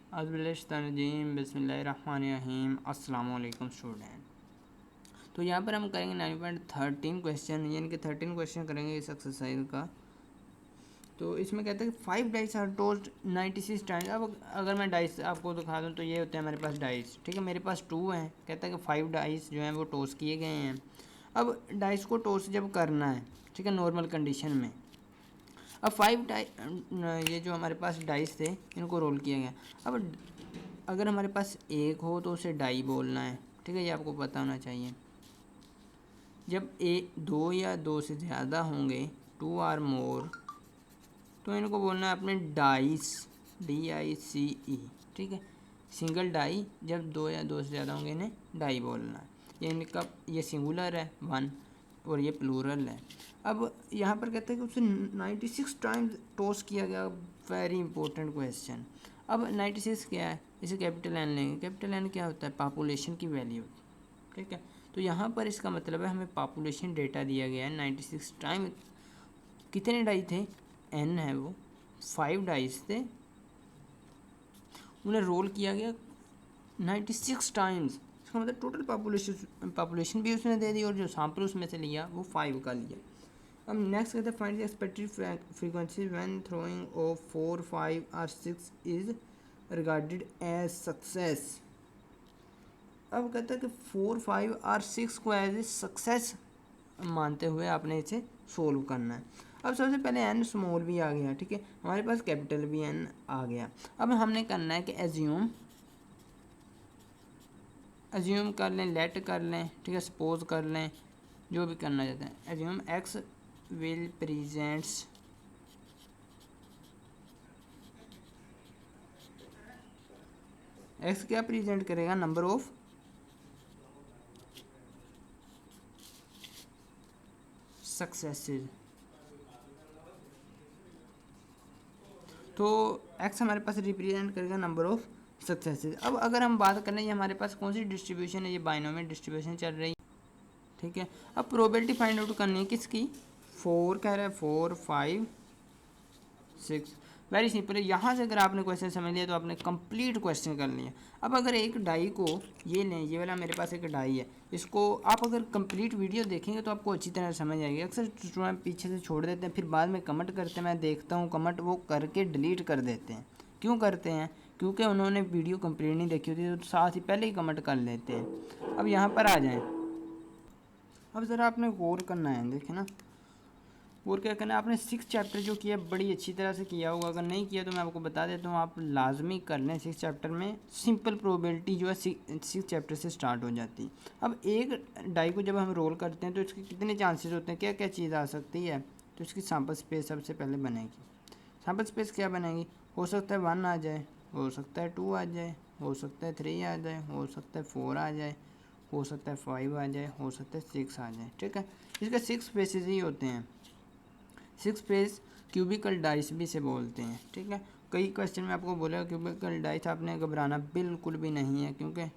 अज़बिल्लाहिमिनश्शैतानिर्रजीम बिस्मिल्लाहिर्रहमानिर्रहीम। अस्सलाम वालेकुम स्टूडेंट। तो यहाँ पर हम करेंगे 9.13 क्वेश्चन, यानी कि 13 क्वेश्चन करेंगे इस एक्सरसाइज का। तो इसमें कहते हैं कि 5 डाइस आर टोस्ड 96 टाइम्स। अब अगर मैं डाइस आपको दिखा दूँ तो ये होते हैं हमारे पास डाइस, ठीक है। मेरे पास 2 हैं, कहता है कि 5 डाइस जो हैं वो टोस्ट किए गए हैं। अब डाइस को टोस्ट जब करना है, ठीक है, नॉर्मल कंडीशन में, अब 5 ये जो हमारे पास डाइस थे इनको रोल किया गया। अब अगर हमारे पास एक हो तो उसे डाई बोलना है, ठीक है, ये आपको पता होना चाहिए। जब दो या दो से ज़्यादा होंगे, 2 आर मोर, तो इनको बोलना है अपने डाइस, DICE, ठीक है। सिंगल डाई, जब 2 या 2 से ज़्यादा होंगे इन्हें डाई बोलना है। ये इनका ये सिंगुलर है 1 और ये प्लूरल है। अब यहाँ पर कहते हैं कि उसे 96 टाइम्स टॉस किया गया। Very important question. अब 96 क्या है, इसे कैपिटल एन लेंगे। कैपिटल एन क्या होता है, पॉपुलेशन की वैल्यू, ठीक है। तो यहाँ पर इसका मतलब है हमें पॉपुलेशन डेटा दिया गया है 96 टाइम। कितने डाई थे, एन है वो, 5 डाइस थे, उन्हें रोल किया गया 96 टाइम्स। इसका मतलब टोटल पॉपुलेशन भी उसने दे दी और जो सैंपल उसमें से लिया वो 5 का लिया। अब नेक्स्ट कहते हैं find the expected frequency when throwing of 4, 5 और 6 इज रिगार्डेड एज सक्सेस। अब कहते हैं कि 4, 5 और 6 को एज ए सक्सेस मानते हुए आपने इसे सोल्व करना है। अब सबसे पहले एन स्मॉल भी आ गया, ठीक है, हमारे पास कैपिटल भी एन आ गया। अब हमने करना है कि एज्यूम कर लें, लेट कर लें, ठीक है, सपोज कर लें, जो भी करना चाहते हैं। Assume x will presents x क्या प्रेजेंट करेगा, नंबर ऑफ सक्सेसेस। तो एक्स हमारे पास रिप्रेजेंट करेगा नंबर ऑफ सक्सेसेस। अब अगर हम बात कर लें ये हमारे पास कौन सी डिस्ट्रीब्यूशन है, ये बाइनोमियल डिस्ट्रीब्यूशन चल रही है, ठीक है। अब प्रोबेबिलिटी फाइंड आउट करनी है किसकी, 4 कह रहा है, 4, 5, 6। वेरी सिंपल है। यहाँ से अगर आपने क्वेश्चन समझ लिया तो आपने कंप्लीट क्वेश्चन कर लिया। अब अगर एक डाई को ये लें, ये वाला मेरे पास एक डाई है, इसको आप अगर कंप्लीट वीडियो देखेंगे तो आपको अच्छी तरह समझ आएगी। अक्सर स्टूडेंट पीछे से छोड़ देते हैं, फिर बाद में कमेंट करते हैं, मैं देखता हूँ कमेंट वो करके डिलीट कर देते हैं। क्यों करते हैं, क्योंकि उन्होंने वीडियो कंप्लीट नहीं देखी होती, तो साथ ही पहले ही कमेंट कर लेते हैं। अब यहाँ पर आ जाएँ, अब ज़रा आपने गौर करना है, देखें ना, और क्या करना है आपने 6 चैप्टर जो किया बड़ी अच्छी तरह से किया होगा। अगर नहीं किया तो मैं आपको बता देता हूँ, आप लाजमी कर लें। 6 चैप्टर में सिंपल प्रोबेबिलिटी जो है 6 चैप्टर से स्टार्ट हो जाती है। अब एक डाई को जब हम रोल करते हैं तो इसके कितने चांसेस होते हैं, क्या क्या चीज़ आ सकती है, तो इसकी सैम्पल स्पेस सबसे पहले बनेगी। सैम्पल स्पेस क्या बनेगी, हो सकता है 1 आ जाए, हो सकता है 2 आ जाए, हो सकता है 3 आ जाए, हो सकता है 4 आ जाए, हो सकता है 5 आ जाए, हो सकता है 6 आ जाए, ठीक है। इसके 6 फेसेस ही होते हैं। 6 फेस क्यूबिकल डाइस भी से बोलते हैं, ठीक है। कई क्वेश्चन में आपको बोलेगा क्यूबिकल डाइस, आपने घबराना बिल्कुल भी नहीं है, क्योंकि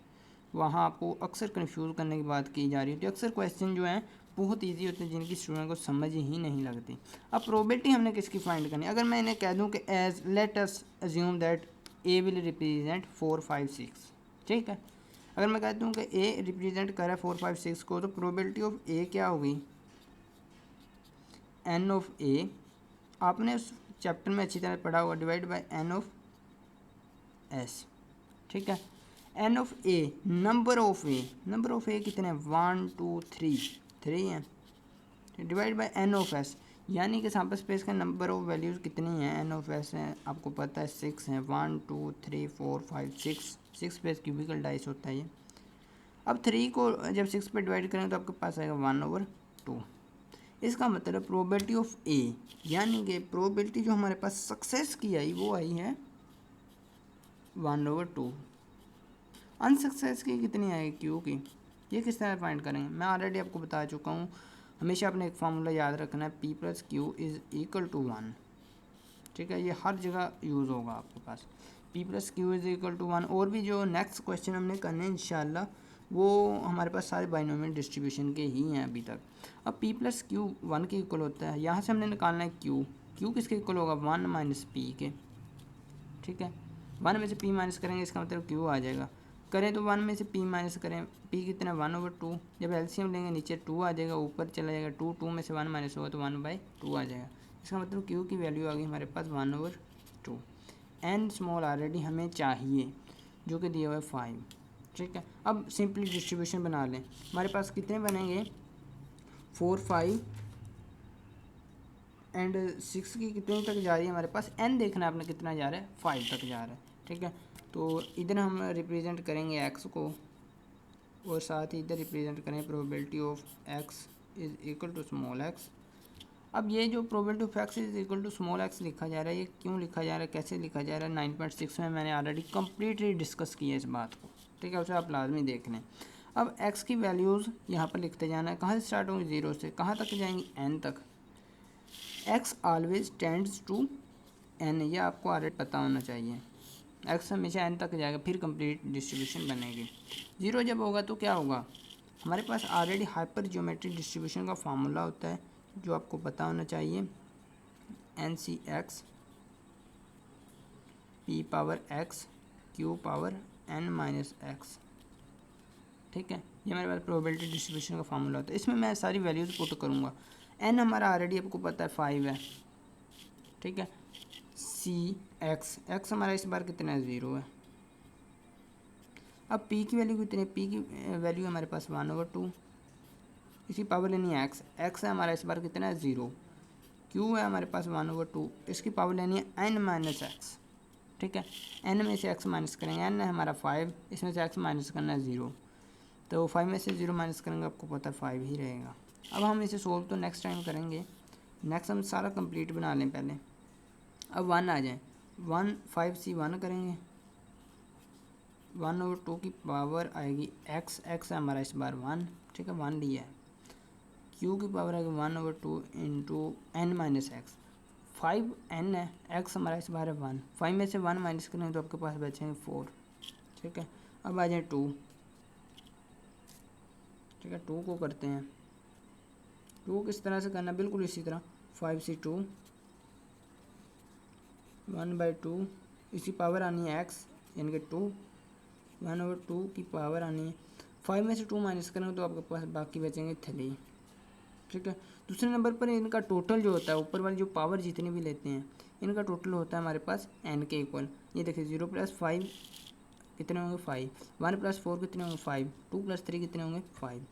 वहाँ आपको अक्सर कंफ्यूज करने की बात की जा रही होती है। अक्सर क्वेश्चन जो हैं बहुत इजी होते हैं जिनकी स्टूडेंट को समझ ही नहीं लगती। अब प्रोबेबिलिटी हमने किसकी फाइंड करनी है, अगर मैं इन्हें कह दूँ कि as let us assume that A will represent 4, 5, 6, ठीक है। अगर मैं कहता हूँ कि ए रिप्रेजेंट कर रहा है 4, 5, 6 को, तो प्रोबेबिलिटी ऑफ ए क्या होगी, एन ऑफ ए, आपने उस चैप्टर में अच्छी तरह पढ़ा होगा, divide by N of S, ठीक है। N of A, number of A कितने हैं, 1, 2, 3 हैं, divide by N of S, यानी कि सैंपल स्पेस का नंबर ऑफ वैल्यूज़ कितनी हैं, एन ऑफ एस है, आपको पता है 6 हैं, 1, 2, 3, 4, 5, 6 पेज क्यूबिकल डाइस होता है ये। अब 3 को जब 6 पे डिवाइड करेंगे तो आपके पास आएगा 1/2। इसका मतलब प्रोबेबिलिटी ऑफ ए, यानी कि प्रोबेबिलिटी जो हमारे पास सक्सेस की आई वो आई है 1/2। अनसक्सेस की कितनी आएगी, क्यू की, ये किस तरह फाइंड करेंगे, मैं ऑलरेडी आपको बता चुका हूँ। हमेशा अपने एक फार्मूला याद रखना है, P + Q = 1, ठीक है। ये हर जगह यूज़ होगा आपके पास, P + Q = 1। और भी जो नेक्स्ट क्वेश्चन हमने करने हैं इंशाल्लाह वो हमारे पास सारे बाइनोमियल डिस्ट्रीब्यूशन के ही हैं अभी तक। अब P + Q 1 के इक्वल होता है, यहाँ से हमने निकालना है Q किसके इक्वल होगा, 1 - P के, ठीक है। 1 में से p माइनस करेंगे इसका मतलब q आ जाएगा। करें तो 1 में से p माइनस करें, p कितना 1/2, जब एलसीएम लेंगे नीचे 2 आ जाएगा, ऊपर चला जाएगा 2, 2 में से 1 माइनस होगा तो 1/2 आ जाएगा। इसका मतलब q की वैल्यू आ गई हमारे पास 1/2। n स्मॉल ऑलरेडी हमें चाहिए जो कि दिया हुआ है 5, ठीक है। अब सिंपली डिस्ट्रीब्यूशन बना लें, हमारे पास कितने बनेंगे 4, 5 एंड 6 की कितने तक जा रही है हमारे पास, n देखना है आपने कितना जा रहा है 5 तक जा रहा है, ठीक है। तो इधर हम रिप्रेजेंट करेंगे x को और साथ ही इधर रिप्रेजेंट करें probability of x is equal to small x। अब ये जो probability of x is equal to small x लिखा जा रहा है, ये क्यों लिखा जा रहा है, कैसे लिखा जा रहा है, 9.6 में मैंने ऑलरेडी कम्प्लीटली डिस्कस किया इस बात को, ठीक है, उसे आप लाजमी देख लें। अब x की वैल्यूज़ यहाँ पर लिखते जाना है, कहाँ से स्टार्ट होंगी 0 से कहाँ तक जाएंगी n तक। x always tends to n, ये आपको ऑलरेडी पता होना चाहिए, x हमेशा n तक जाएगा, फिर कंप्लीट डिस्ट्रीब्यूशन बनेगी। 0 जब होगा तो क्या होगा, हमारे पास ऑलरेडी हाइपर ज्योमेट्रिक डिस्ट्रीब्यूशन का फार्मूला होता है जो आपको पता होना चाहिए, NCX p power x q power n-x, ठीक है। ये हमारे पास प्रोबेबिलिटी डिस्ट्रीब्यूशन का फार्मूला होता है, इसमें मैं सारी वैल्यूज़ पुट करूँगा। n हमारा ऑलरेडी आपको पता है 5 है, ठीक है। x हमारा इस बार कितना है 0 है। अब p की वैल्यू कितनी है, p की वैल्यू हमारे पास 1/2, इसकी पावर लेनी है x है हमारा इस बार कितना है 0, q है हमारे पास 1/2, इसकी पावर लेनी है n-x, ठीक है। n में से x माइनस करेंगे, n है हमारा 5, इसमें से x माइनस करना है 0, तो 5 में से 0 माइनस करेंगे आपको पता है 5 ही रहेगा। अब हम इसे सोल्व तो नेक्स्ट टाइम करेंगे, नेक्स्ट हम सारा कंप्लीट बना लें पहले। अब 1 आ जाए, 1 5c 1 करेंगे, 1/2 की पावर आएगी x है हमारा इस बार 1, ठीक है, 1 लिया है। q की पावर आएगी 1/2 इंटू n-x, 5n है, x हमारा इस बार है 1, 5 में से 1 माइनस करेंगे तो आपके पास बचेंगे 4, ठीक है। अब आ जाए 2, ठीक है, 2 को करते हैं। 2 किस तरह से करना, बिल्कुल इसी तरह 5c 2 1/2, इसकी पावर आनी है x यानी कि 2, 1/2 की पावर आनी है, 5 में से 2 माइनस करेंगे तो आपके पास बाकी बचेंगे 3, ठीक है। दूसरे नंबर पर इनका टोटल जो होता है, ऊपर वाली जो पावर जितनी भी लेते हैं इनका टोटल होता है हमारे पास n के इक्वल। ये देखिए 0 + 5 कितने होंगे 5, 1 + 4 कितने होंगे 5, 2 + 3 कितने होंगे 5,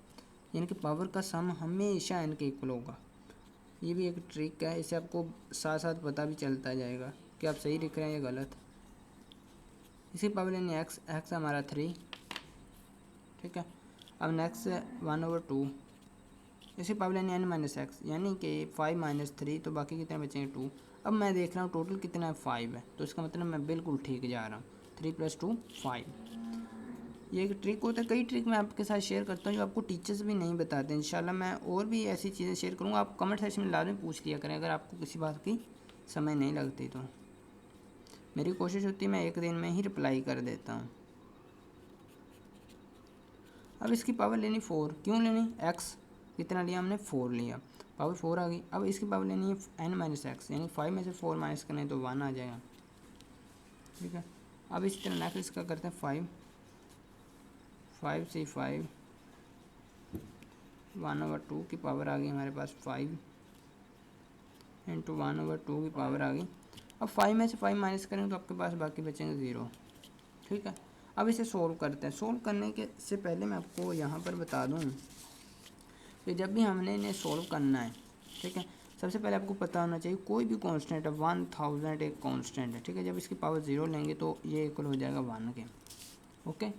यानी कि पावर का सम हमेशा n के इक्वल होगा। ये भी एक ट्रिक है, इससे आपको साथ साथ पता भी चलता जाएगा कि आप सही लिख रहे हैं या गलत। इसी पावर लेनी x हमारा 3, ठीक है। अब नेक्स्ट है 1/2, इसी पावर लेनी n-x यानी कि 5 - 3, तो बाकी कितने बचेंगे 2। अब मैं देख रहा हूँ टोटल कितना है 5 है, तो इसका मतलब मैं बिल्कुल ठीक जा रहा हूँ, 3 + 2 5। ये एक ट्रिक होता है, कई ट्रिक मैं आपके साथ शेयर करता हूँ जो आपको टीचर्स भी नहीं बताते। इंशाल्लाह मैं और भी ऐसी चीज़ें शेयर करूँगा, आप कमेंट सेक्शन में लाजमी पूछ लिया करें अगर आपको किसी बात की समझ नहीं लगती तो। मेरी कोशिश होती है मैं एक दिन में ही रिप्लाई कर देता हूँ। अब इसकी पावर लेनी 4, क्यों लेनी, x कितना लिया हमने 4 लिया, पावर 4 आ गई। अब इसकी पावर लेनी है n-x यानी 5 में से 4 माइनस करें तो 1 आ जाएगा, ठीक है। अब इसी तरह नेक्स्ट इसका करते हैं 5 से 5 1/2 की पावर आ गई हमारे पास 5 इंटू 1/2 की पावर आ गई। अब 5 में से 5 माइनस करेंगे तो आपके पास बाकी बचेंगे 0, ठीक है। अब इसे सोल्व करते हैं। सोल्व करने के से पहले मैं आपको यहाँ पर बता दूँ कि जब भी हमने इन्हें सोल्व करना है, ठीक है, सबसे पहले आपको पता होना चाहिए कोई भी कांस्टेंट है, 1000 एक कांस्टेंट है, ठीक है। जब इसकी पावर 0 लेंगे तो ये इक्वल हो जाएगा 1 के, ओके।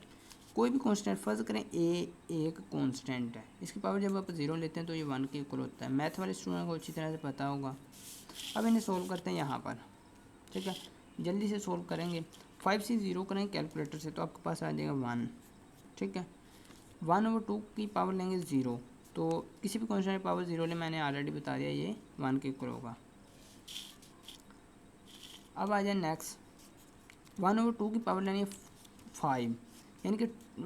कोई भी कांस्टेंट फर्ज करें a एक कांस्टेंट है, इसकी पावर जब आप 0 लेते हैं तो ये 1 के इक्वल होता है। मैथ वाले स्टूडेंट को अच्छी तरह से पता होगा। अब इन्हें सोल्व करते हैं यहाँ पर, ठीक है, जल्दी से सोल्व करेंगे। 5 से 0 करेंगे कैलकुलेटर से तो आपके पास आ जाएगा 1, ठीक है। 1/2 की पावर लेंगे 0, तो किसी भी कांस्टेंट की पावर 0 ले, मैंने ऑलरेडी बता दिया ये 1 के इक्वल होगा। अब आ जाए नेक्स्ट, 1/2 की पावर लेनी है 5, यानी कि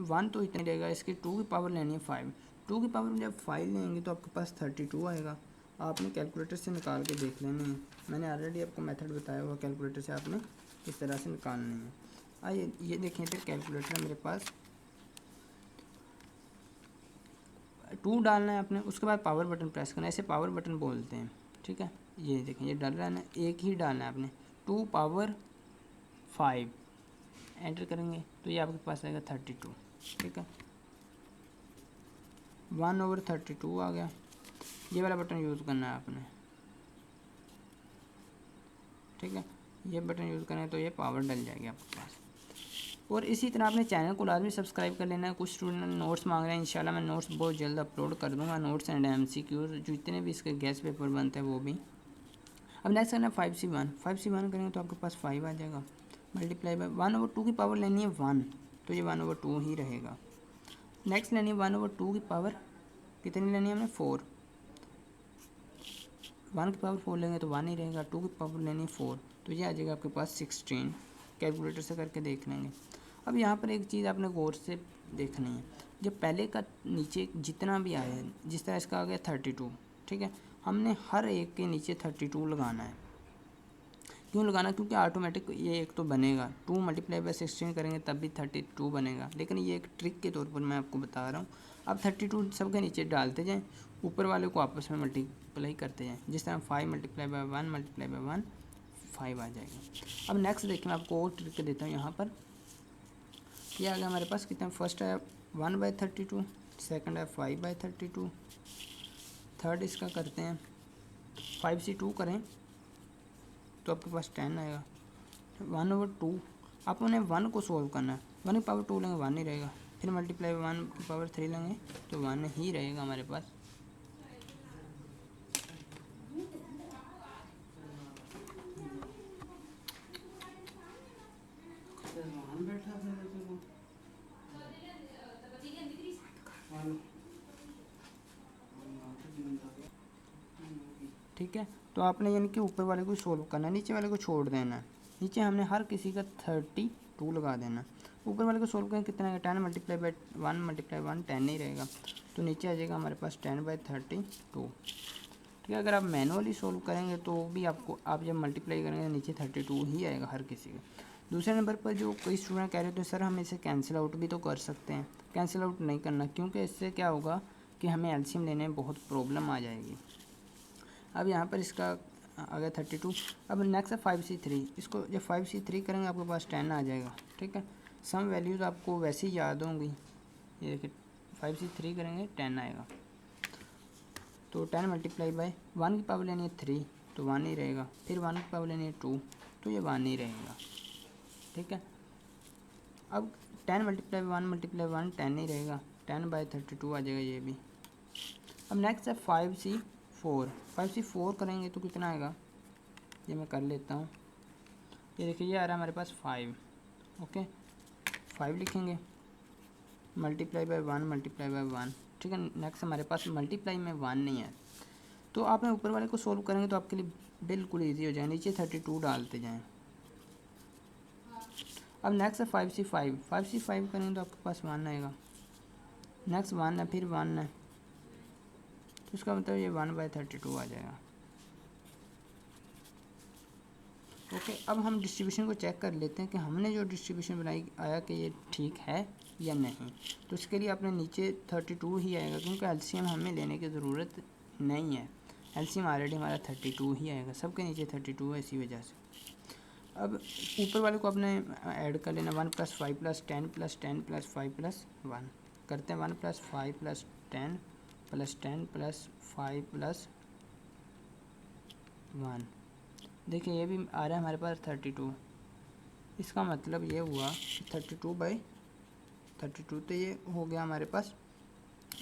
1 तो इतना रहेगा, इसकी 2 की पावर लेनी है 5, 2 की पावर जब 5 लेंगे तो आपके पास 32 आएगा। आपने कैलकुलेटर से निकाल के देख लेनी है, मैंने ऑलरेडी आपको मेथड बताया हुआ, कैलकुलेटर से आपने किस तरह से निकालनी है। आइए ये देखें इधर कैलकुलेटर मेरे पास 2 डालना है आपने, उसके बाद पावर बटन प्रेस करना है, ऐसे पावर बटन बोलते हैं, ठीक है। ये देखें ये डाल रहा है ना, एक ही डालना है आपने, 2 पावर 5 एंटर करेंगे तो ये आपके पास आएगा 32, ठीक है। 1/32 आ गया, ये वाला बटन यूज़ करना है आपने, ठीक है। ये बटन यूज़ करें तो ये पावर डल जाएगी आपके पास। और इसी तरह आपने चैनल को लाजमी सब्सक्राइब कर लेना है। कुछ स्टूडेंट नोट्स मांग रहे हैं, इंशाल्लाह मैं नोट्स बहुत जल्द अपलोड कर दूंगा, नोट्स एंड MCQ जितने भी इसके गेस्ट पेपर बनते हैं वो भी। अब नेक्स्ट करना है 5C1। 5C1 करेंगे तो आपके पास 5 आ जाएगा, मल्टीप्लाई बाय 1/2 की पावर लेनी है 1, तो ये 1/2 ही रहेगा। नेक्स्ट लेनी है 1/2 की पावर कितनी लेनी है हमने 4, 1 की पावर 4 लेंगे तो 1 ही रहेगा, 2 की पावर लेनी है 4, तो ये आ जाएगा आपके पास 16। कैलकुलेटर से करके देख लेंगे। अब यहाँ पर एक चीज़ आपने गौर से देखनी है, जो पहले का नीचे जितना भी आया है, जिस तरह इसका आ गया 32, ठीक है, हमने हर एक के नीचे 32 लगाना है। क्यों लगाना, क्योंकि ऑटोमेटिक ये एक तो बनेगा, 2 × 16 करेंगे तब भी 32 बनेगा, लेकिन ये एक ट्रिक के तौर पर मैं आपको बता रहा हूँ। अब 32 सबके नीचे डालते जाएँ, ऊपर वाले को आपस में मल्टीप्लाई करते जाएँ, जिस तरह 5 × 1 × 1 5 आ जाएगा। अब नेक्स्ट देखिए मैं आपको और ट्रिक देता हूँ। यहाँ पर ये आ गया हमारे पास कितना, फर्स्ट है 1/32, सेकंड है 5/32, थर्ड इसका करते हैं 5C2 करें तो आपके पास 10 आएगा। 1/2 आपने 1 को सोल्व करना है, 1 की पावर 2 लेंगे 1 ही रहेगा, फिर मल्टीप्लाई 1 की पावर 3 लेंगे तो 1 ही रहेगा हमारे पास। ठीक है, तो आपने यानी कि ऊपर वाले को सोल्व करना है, नीचे वाले को छोड़ देना है। नीचे हमने हर किसी का 32 लगा देना, ऊपर वाले को सोल्व करें कितना है 10 × 1 10 ही रहेगा, तो नीचे आ जाएगा हमारे पास 10/32, ठीक है। अगर आप मैनुअली सोल्व करेंगे तो भी आपको, आप जब मल्टीप्लाई करेंगे नीचे 32 ही आएगा हर किसी का। दूसरे नंबर पर जो कई स्टूडेंट कह रहे थे सर हम इसे कैंसिल आउट भी तो कर सकते हैं, कैंसिल आउट नहीं करना, क्योंकि इससे क्या होगा कि हमें एलसीएम लेने में बहुत प्रॉब्लम आ जाएगी। अब यहाँ पर इसका आ गया 32। अब नेक्स्ट है 5C3, इसको जब 5C3 करेंगे आपके पास 10 आ जाएगा, ठीक है। सम वैल्यूज़ आपको वैसे ही याद होंगी, ये देखिए 5C3 करेंगे 10 आएगा, तो 10 × 1 की पावर लेनी है 3 तो 1 ही रहेगा, फिर 1 की पावर लेनी है 2 तो ये 1 ही रहेगा, ठीक है। अब 10 × 1 10 ही रहेगा, 10/32 आ जाएगा ये भी। अब नेक्स्ट है 5C4। 5C4 करेंगे तो कितना आएगा, ये मैं कर लेता हूँ। ये देखिए ये आ रहा है हमारे पास 5, ओके 5 लिखेंगे, मल्टीप्लाई बाय 1, ठीक है। नेक्स्ट हमारे पास मल्टीप्लाई में 1 नहीं है, तो आपने ऊपर वाले को सोल्व करेंगे तो आपके लिए बिल्कुल ईजी हो जाए, नीचे 32 डालते जाएँ। अब नेक्स्ट है 5C5। 5C5 करेंगे तो आपके पास 1 आएगा, नेक्स्ट 1 है, फिर 1 है, तो इसका मतलब ये 1/32 आ जाएगा, ओके। अब हम डिस्ट्रीब्यूशन को चेक कर लेते हैं कि हमने जो डिस्ट्रीब्यूशन बनाई आया कि ये ठीक है या नहीं। तो इसके लिए आपने नीचे 32 ही आएगा, क्योंकि एलसीएम हमें लेने की ज़रूरत नहीं है, एलसीएम ऑलरेडी हमारा 32 ही आएगा, सबके नीचे 32 है इसी वजह से। अब ऊपर वाले को आपने ऐड कर लेना, 1 + 5 + 10 + 10 + 5 + 1 करते हैं, 1 + 5 + 10 + 10 + 5 + 1। देखिए ये भी आ रहा है हमारे पास 32, इसका मतलब ये हुआ 32/32, तो ये हो गया हमारे पास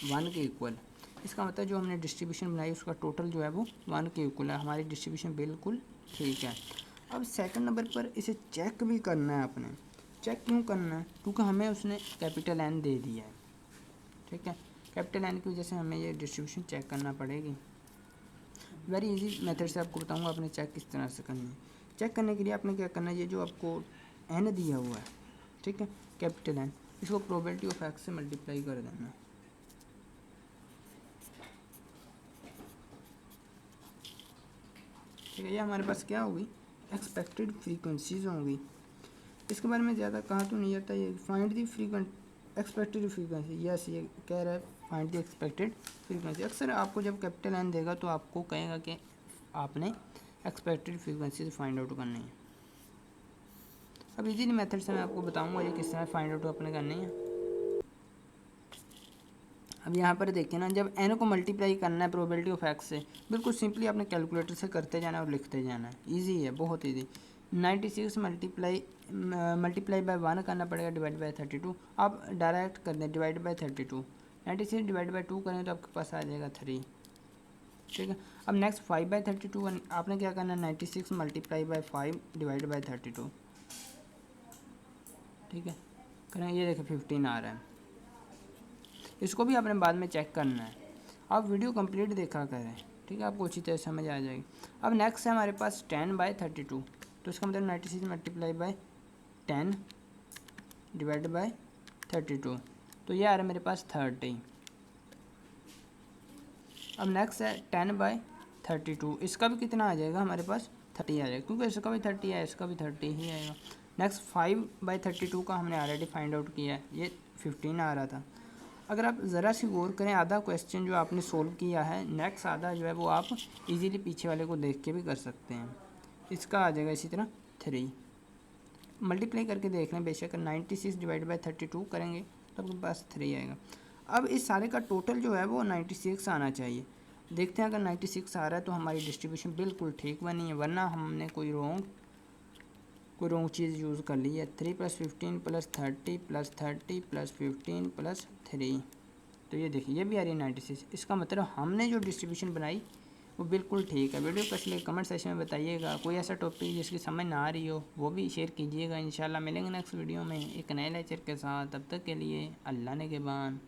1 के इक्वल। इसका मतलब जो हमने डिस्ट्रीब्यूशन बनाई उसका टोटल जो है वो 1 के इक्वल है, हमारी डिस्ट्रीब्यूशन बिल्कुल ठीक है। अब सेकंड नंबर पर इसे चेक भी करना है आपने। चेक क्यों करना है, क्योंकि हमें उसने कैपिटल N दे दिया है, ठीक है। कैपिटल N की वजह से हमें ये डिस्ट्रीब्यूशन चेक करना पड़ेगी। वेरी इजी मेथड से आपको बताऊंगा आपने चेक किस तरह से करनी है। चेक करने के लिए आपने क्या करना है, ये जो आपको N दिया हुआ है, ठीक है, कैपिटल N, इसको प्रोबेबिलिटी ऑफ X से मल्टीप्लाई कर देना है, ठीक है। ये हमारे पास क्या होगी, एक्सपेक्टेड फ्रीक्वेंसीज होंगी। इसके बारे में ज़्यादा कहा तो नहीं जाता। ये find the frequent expected frequency, yes ये कह रहा है फाइंड दी एक्सपेक्टेड फ्रीक्वेंसी। अक्सर आपको जब कैपिटल एन देगा तो आपको कहेगा कि आपने एक्सपेक्टेड फ्रीक्वेंसी से फाइंड आउट करनी है। अब इजीली मेथड से मैं आपको बताऊंगा ये किस तरह फाइंड आउट अपने करनी है। अब यहाँ पर देखिए ना, जब एन को मल्टीप्लाई करना है प्रोबेबिलिटी ऑफ एक्स से, बिल्कुल सिंपली आपने कैलकुलेटर से करते जाना है और लिखते जाना है। ईजी है, बहुत ईजी। 96 मल्टीप्लाई बाय 1 करना पड़ेगा डिवाइड बाय 32। आप डायरेक्ट कर दें डिवाइड बाय 32। 96 डिवाइड बाय 2 करें तो आपके पास आ जाएगा 3, ठीक है। अब नेक्स्ट 5 बाय 32 आपने क्या करना है, 96 मल्टीप्लाई बाय 5 डिवाइड बाय 32, ठीक है। करें, ये देखिए 15 आ रहा है। इसको भी आपने बाद में चेक करना है। आप वीडियो कंप्लीट देखा करें, ठीक है, आपको अच्छी तरह समझ आ जाएगी। अब नेक्स्ट है हमारे पास 10 बाय 32, तो इसका मतलब 96 मल्टीप्लाई बाय 10 डिवाइड बाय 32, तो ये आ रहा है मेरे पास 30। अब नेक्स्ट है 10 बाय 32, इसका भी कितना आ जाएगा हमारे पास 30 आ जाएगा, क्योंकि इसका भी 30 है, इसका भी 30 ही आएगा। नेक्स्ट 5 बाय 32 का हमने ऑलरेडी फाइंड आउट किया है, ये 15 आ रहा था। अगर आप ज़रा सी गौर करें, आधा क्वेश्चन जो आपने सोल्व किया है, नेक्स्ट आधा जो है वो आप इजीली पीछे वाले को देख के भी कर सकते हैं। इसका आ जाएगा इसी तरह 3, मल्टीप्लाई करके देख लें बेशक। 96 डिवाइड बाय 32 करेंगे तो आपके पास 3 आएगा। अब इस सारे का टोटल जो है वो 96 आना चाहिए। देखते हैं, अगर 96 आ रहा है तो हमारी डिस्ट्रीब्यूशन बिल्कुल ठीक बनी है, वरना हमने कोई रॉन्ग चीज़ यूज़ कर ली है। 3 + 15 + 30 + 30 + 15 + 3, तो ये देखिए ये भी आ रही है 96। इसका मतलब हमने जो डिस्ट्रीब्यूशन बनाई वो बिल्कुल ठीक है। वीडियो को इसलिए कमेंट सेक्शन में बताइएगा। कोई ऐसा टॉपिक जिसकी समझ ना आ रही हो वो भी शेयर कीजिएगा। इंशाल्लाह मिलेंगे नेक्स्ट वीडियो में एक नए लेक्चर के साथ। तब तक के लिए अल्लाह ने के बान।